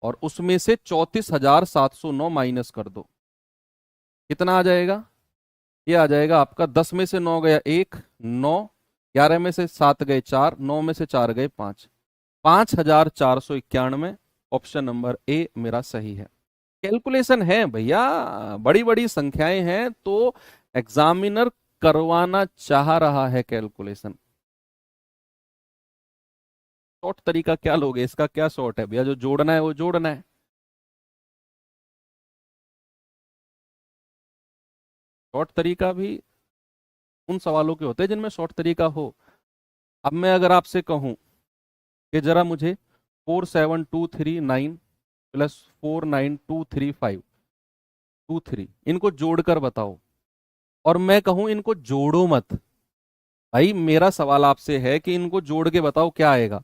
और उसमें से 34,709 माइनस कर दो, कितना आ जाएगा। ये आ जाएगा आपका, 10 में से 9 गया 1, 9, 11 में से 7 गए 4, 9 में से 4 गए 5, 5,491। ऑप्शन नंबर ए मेरा सही है। कैलकुलेशन है भैया, बड़ी बड़ी संख्याएं हैं तो एग्जामिनर करवाना चाह रहा है कैलकुलेशन। शॉर्ट तरीका क्या लोगे, इसका क्या शॉर्ट है भैया, जो जोड़ना है वो जोड़ना है। शॉर्ट तरीका भी उन सवालों के होते हैं जिनमें शॉर्ट तरीका हो। अब मैं अगर आपसे कहूं कि जरा मुझे 47239 प्लस 49235 इनको जोड़कर बताओ, और मैं कहूं इनको जोड़ो मत। भाई मेरा सवाल आपसे है कि इनको जोड़ के बताओ क्या आएगा,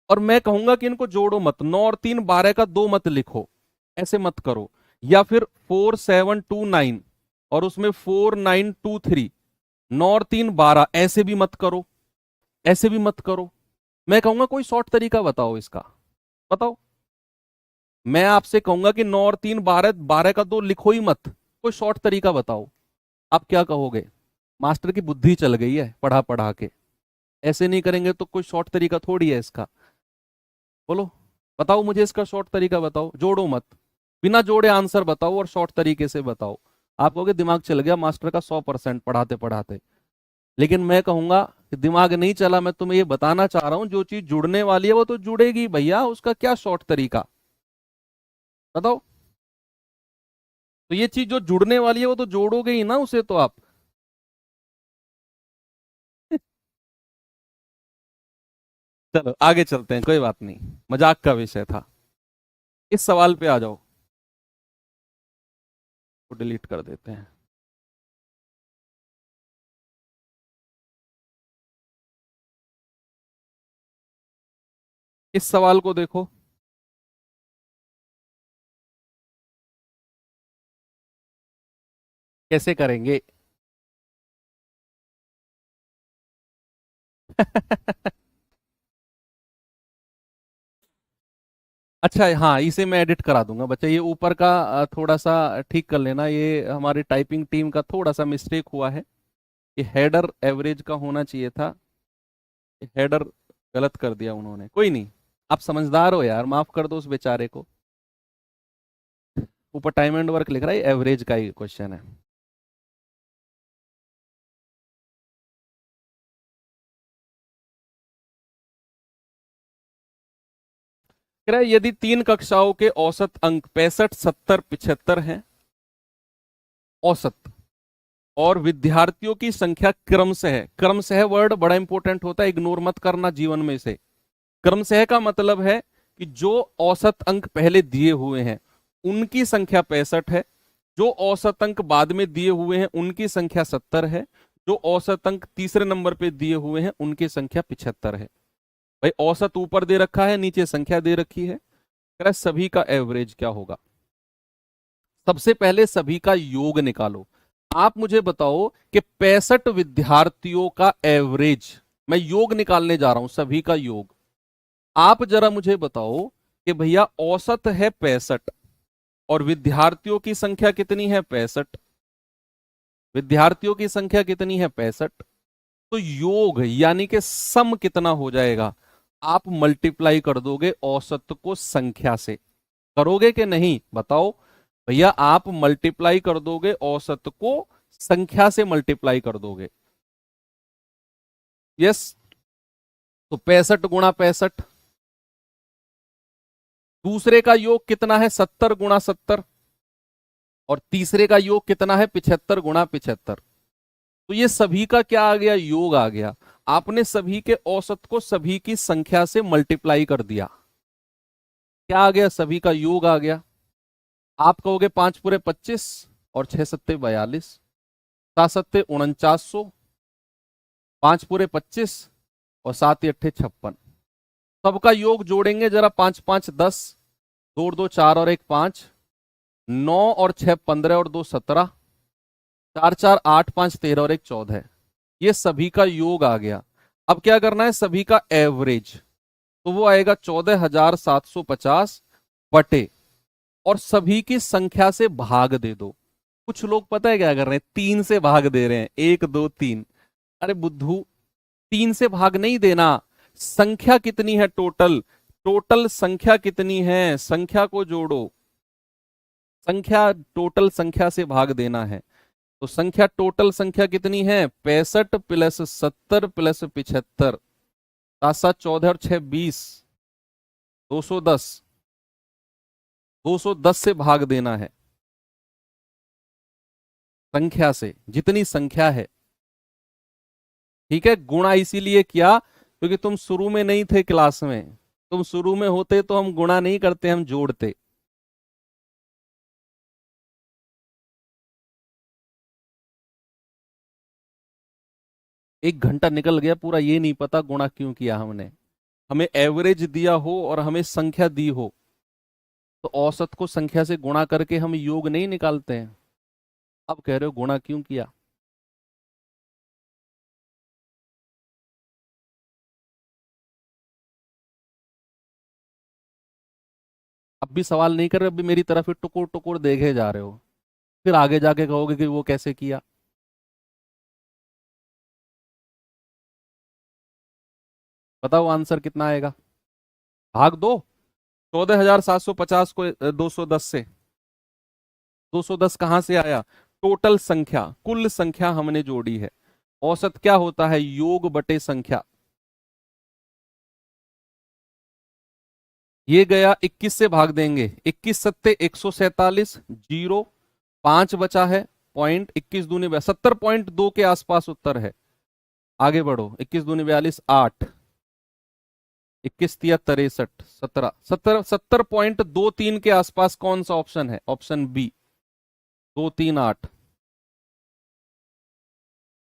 और मैं कहूंगा कि इनको जोड़ो मत, 9 और 3 12 का 2 मत लिखो, ऐसे मत करो। या फिर 4729 और उसमें 4923, 9 और 3 12, ऐसे भी मत करो, ऐसे भी मत करो। मैं कहूंगा कोई शॉर्ट तरीका बताओ इसका, बताओ। मैं आपसे कहूंगा कि 9 और 3 12, 12 का 2 लिखो ही मत, कोई शॉर्ट तरीका बताओ। आप क्या कहोगे, मास्टर की बुद्धि चल गई है पढ़ा पढ़ा के, ऐसे नहीं करेंगे तो कोई शॉर्ट तरीका थोड़ी है इसका। बोलो, बताओ मुझे इसका शॉर्ट तरीका बताओ, जोड़ो मत, बिना जोड़े आंसर बताओ और शॉर्ट तरीके से बताओ। आप कहोगे दिमाग चल गया मास्टर का 100% पढ़ाते पढ़ाते। लेकिन मैं कहूंगा कि दिमाग नहीं चला, मैं तुम्हें ये बताना चाह रहा हूं जो चीज जुड़ने वाली है वो तो जुड़ेगी भैया, उसका क्या शॉर्ट तरीका, बताओ। तो ये चीज जो जुड़ने वाली है वो तो जोड़ोगे ही ना उसे तो आप। चलो आगे चलते हैं, कोई बात नहीं, मजाक का विषय था। इस सवाल पे आ जाओ, तो डिलीट कर देते हैं। इस सवाल को देखो, कैसे करेंगे? अच्छा, हाँ, इसे मैं एडिट करा दूंगा बच्चा। ये ऊपर का थोड़ा सा ठीक कर लेना, ये हमारी टाइपिंग टीम का थोड़ा सा मिस्टेक हुआ है। ये हेडर एवरेज का होना चाहिए था, हेडर गलत कर दिया उन्होंने। कोई नहीं, आप समझदार हो यार, माफ कर दो उस बेचारे को। ऊपर टाइम एंड वर्क लिख रहा है, एवरेज का ही क्वेश्चन है। कह रहा है यदि 3 कक्षाओं के औसत अंक 65, 70, 75 हैं औसत, और विद्यार्थियों की संख्या क्रमशः, क्रमशः वर्ड बड़ा इंपॉर्टेंट होता है, इग्नोर मत करना जीवन में से। क्रमशः का मतलब है कि जो औसत अंक पहले दिए हुए हैं उनकी संख्या 65 है, जो औसत अंक बाद में दिए हुए हैं उनकी संख्या 70 है, जो औसत अंक तीसरे नंबर पे दिए हुए हैं उनकी संख्या 75 है। भाई औसत ऊपर दे रखा है, नीचे संख्या दे रखी है, कह रहा है सभी का एवरेज क्या होगा। सबसे पहले सभी का योग निकालो। आप मुझे बताओ कि 65 विद्यार्थियों का एवरेज, मैं योग निकालने जा रहा हूं, सभी का योग। आप जरा मुझे बताओ कि भैया औसत है 65 और विद्यार्थियों की संख्या कितनी है 65, विद्यार्थियों की संख्या कितनी है 65, तो योग यानी कि सम कितना हो जाएगा? आप मल्टीप्लाई कर दोगे औसत को संख्या से। करोगे कि नहीं बताओ? भैया आप मल्टीप्लाई कर दोगे औसत को संख्या से, मल्टीप्लाई कर दोगे। यस, तो 65 गुणा 65, दूसरे का योग कितना है 70 गुणा 70, और तीसरे का योग कितना है 75 गुणा 75। तो ये सभी का क्या आ गया? योग आ गया। आपने सभी के औसत को सभी की संख्या से मल्टीप्लाई कर दिया, क्या आ गया? सभी का योग आ गया। आप कहोगे 5 पूरे 25 और 6 सत्ते 42, 7 सत्ते 4900, 5 पूरे 25 और 7 अट्ठे 56। सबका योग जोड़ेंगे जरा, 5 5 10, 2 और 2 4 और 1 5, 9 और 6 15 और 2 17, 4 4 8 5 13 और 1 14। ये सभी का योग आ गया। अब क्या करना है? सभी का एवरेज, तो वो आएगा 14,750 बटे, और सभी की संख्या से भाग दे दो। कुछ लोग पता है क्या कर रहे हैं? 3 से भाग दे रहे हैं, 1 2 3। अरे बुद्धू, 3 से भाग नहीं देना। संख्या कितनी है टोटल? टोटल संख्या कितनी है, संख्या को जोड़ो। संख्या, टोटल संख्या से भाग देना है। तो संख्या, टोटल संख्या कितनी है? 65 प्लस 70 प्लस 75, 7 7 14 और 6 20, 210। 210 से भाग देना है संख्या से, जितनी संख्या है। ठीक है, गुणा इसीलिए किया क्योंकि तुम शुरू में नहीं थे क्लास में। तुम शुरू में होते तो हम गुणा नहीं करते, हम जोड़ते। 1 घंटा निकल गया पूरा, ये नहीं पता गुणा क्यों किया हमने। हमें एवरेज दिया हो और हमें संख्या दी हो, तो औसत को संख्या से गुणा करके हम योग नहीं निकालते हैं। अब कह रहे हो गुणा क्यों किया? अब भी सवाल नहीं कर रहे, अब भी मेरी तरफ ही टुकुर टुकुर देखे जा रहे हो। फिर आगे जाके कहोगे कि वो कैसे किया। बताओ आंसर कितना आएगा? भाग दो 14,750 को 210 से। 210 कहां से आया? टोटल संख्या, कुल संख्या हमने जोड़ी है। औसत क्या होता है? योग बटे संख्या। ये गया 21 से भाग देंगे, 21 सत्ते 147, जीरो, 5 बचा है, पॉइंट, 21 दूनी 70.2 के आसपास उत्तर है। आगे बढ़ो, 21 दूनी 42, 8, 21 तिया 63, 17, 70.23 के आसपास कौन सा ऑप्शन है? Option B, 238,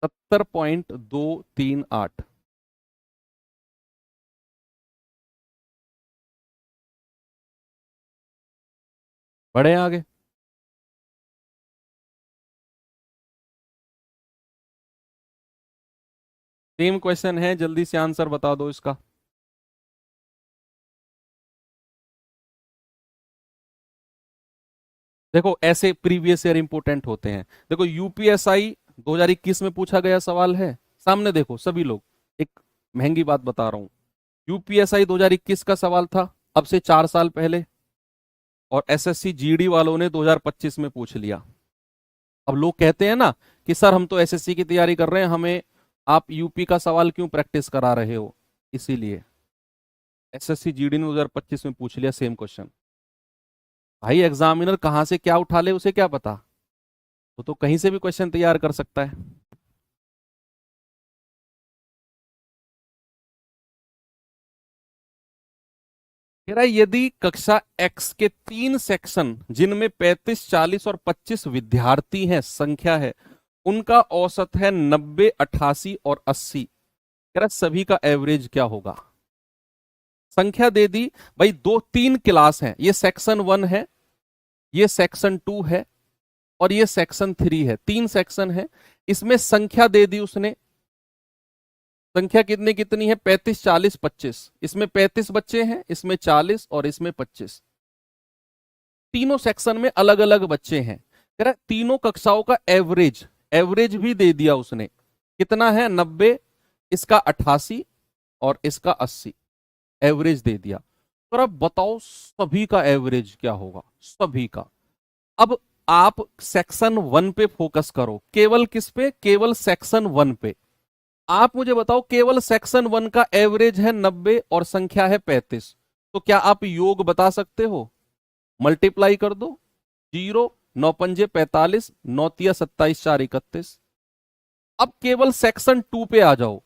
70.238। बढ़े आगे। सेम क्वेश्चन है, जल्दी से आंसर बता दो इसका। देखो ऐसे प्रीवियस ईयर इंपोर्टेंट होते हैं। देखो यूपीएसआई 2021 में पूछा गया सवाल है, सामने देखो सभी लोग, एक महंगी बात बता रहा हूं, यूपीएसआई 2021 का सवाल था, अब से 4 साल पहले, और एसएससी जीडी वालों ने 2025 में पूछ लिया। अब लोग कहते हैं ना कि सर हम तो एसएससी की तैयारी कर रहे हैं, हमें आप यूपी का सवाल क्यों प्रैक्टिस करा रहे हो, इसीलिए एसएससी जीडी ने 2025 में पूछ लिया सेम क्वेश्चन। भाई एग्जामिनर कहां से क्या उठा ले उसे क्या पता, वो तो कहीं से भी क्वेश्चन तैयार कर सकता है। कह रहा है यदि कक्षा एक्स के 3 सेक्शन जिनमें 35, 40 और 25 विद्यार्थी हैं संख्या है, उनका औसत है 90, 88 और 80, कह रहा सभी का एवरेज क्या होगा। संख्या दे दी भाई, 2, 3 क्लास हैं, ये सेक्शन 1 है, ये सेक्शन 2 है, और ये सेक्शन 3 है, 3 सेक्शन है। इसमें संख्या दे दी उसने, संख्या कितनी कितनी है, 35, 40, 25, इसमें 35 बच्चे हैं, इसमें 40 और इसमें 25, तीनों सेक्शन में अलग अलग बच्चे हैं। कह रहा तीनों कक्षाओं का एवरेज, एवरेज भी दे दिया उसने, कितना है 90, इसका 88 और इसका 80, एवरेज दे दिया। तो अब बताओ सभी का एवरेज क्या होगा, सभी का। अब आप सेक्शन 1 पे फोकस करो, केवल किस पे, केवल सेक्शन 1 पे। आप मुझे बताओ केवल सेक्शन 1 का एवरेज है 90 और संख्या है 35, तो क्या आप योग बता सकते हो, मल्टीप्लाई कर दो, 0, 9 पंजे 45, 9 तिया 27, 4 31। अब केवल सेक्शन 2 पे आ जाओ,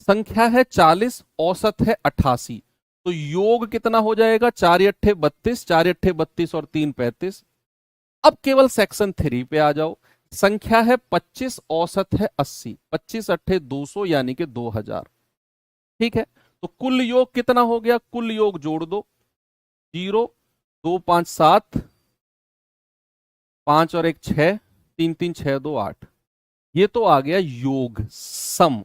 संख्या है 40, औसत है 88, तो योग कितना हो जाएगा, 4 × 8 = 32, 4 × 8 = 32 और 3 35। अब केवल सेक्शन 3 पे आ जाओ, संख्या है 25, औसत है 80, 25 × 8 = 200 यानी कि 2000। ठीक है, तो कुल योग कितना हो गया, कुल योग जोड़ दो, 0, 2 5 7, 5 और 1 6, 3 3 6 2 8, ये तो आ गया योग सम।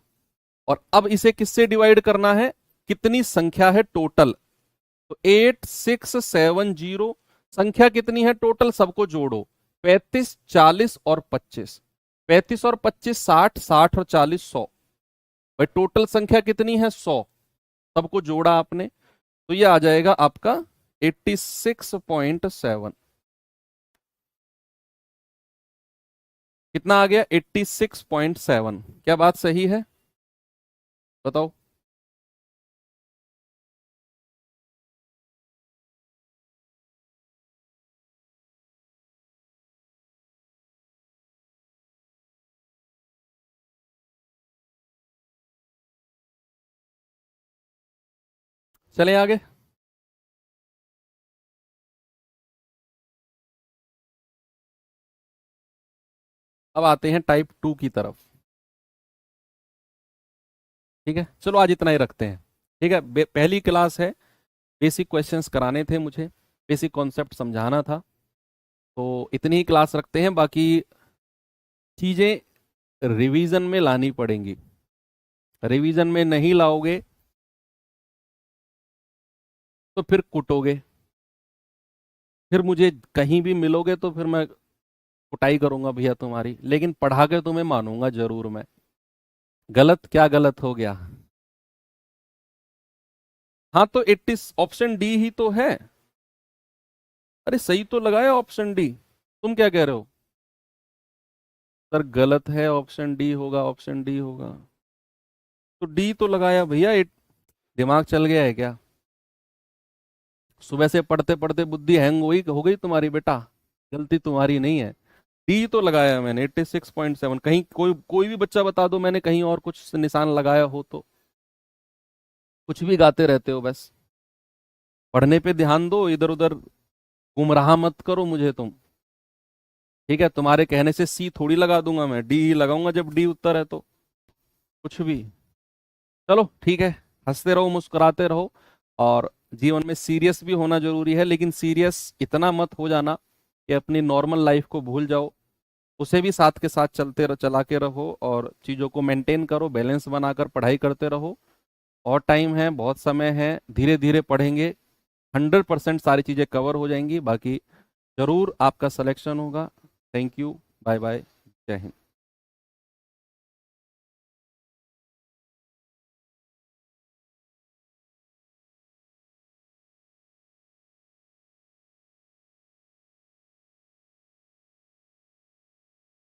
और अब इसे किससे डिवाइड करना है, कितनी संख्या है टोटल, तो 8 6 7 0, संख्या कितनी है टोटल, सबको जोड़ो, 35, 40 और 25, 35 और 25 60, 60 और 40 100, भाई टोटल संख्या कितनी है 100, सबको जोड़ा आपने, तो ये आ जाएगा आपका 86.7। कितना आ गया, 86.7। क्या बात सही है, बताओ। चले आगे, अब आते हैं टाइप 2 की तरफ। ठीक है, चलो आज इतना ही रखते हैं। ठीक है, पहली क्लास है, बेसिक क्वेश्चंस कराने थे मुझे, बेसिक कॉन्सेप्ट समझाना था, तो इतनी ही क्लास रखते हैं, बाकी चीजें रिवीजन में लानी पड़ेंगी, रिवीजन में नहीं लाओगे तो फिर कुटोगे, फिर मुझे कहीं भी मिलोगे तो फिर मैं कुटाई करूंगा भैया तुम्हारी, लेकिन पढ़ा के तुम्हें मानूंगा जरूर मैं। गलत, क्या गलत हो गया, हाँ तो 80, ऑप्शन डी ही तो है, अरे सही तो लगाया ऑप्शन डी, तुम क्या कह रहे हो, सर गलत है, ऑप्शन डी होगा, ऑप्शन डी होगा, तो डी तो लगाया भैया, दिमाग चल गया है क्या, सुबह से पढ़ते पढ़ते बुद्धि हैंग हो गई तुम्हारी बेटा, गलती तुम्हारी नहीं है, डी तो लगाया मैंने 86.7। कहीं कोई कोई भी बच्चा बता दो मैंने कहीं और कुछ निशान लगाया हो तो, कुछ भी गाते रहते हो बस, पढ़ने पे ध्यान दो, इधर उधर गुमराह मत करो मुझे तुम। ठीक है, तुम्हारे कहने से सी थोड़ी लगा दूंगा मैं, डी ही लगाऊंगा जब डी उत्तर है तो, कुछ भी। चलो ठीक है, हंसते रहो मुस्कुराते रहो, और जीवन में सीरियस भी होना जरूरी है, लेकिन सीरियस इतना मत हो जाना कि अपनी नॉर्मल लाइफ को भूल जाओ। उसे भी साथ के साथ चला के रहो और चीज़ों को मेंटेन करो, बैलेंस बनाकर पढ़ाई करते रहो। और टाइम है, बहुत समय है, धीरे धीरे पढ़ेंगे, 100% सारी चीज़ें कवर हो जाएंगी, बाकी जरूर आपका सिलेक्शन होगा। थैंक यू, बाय बाय, जय हिंद।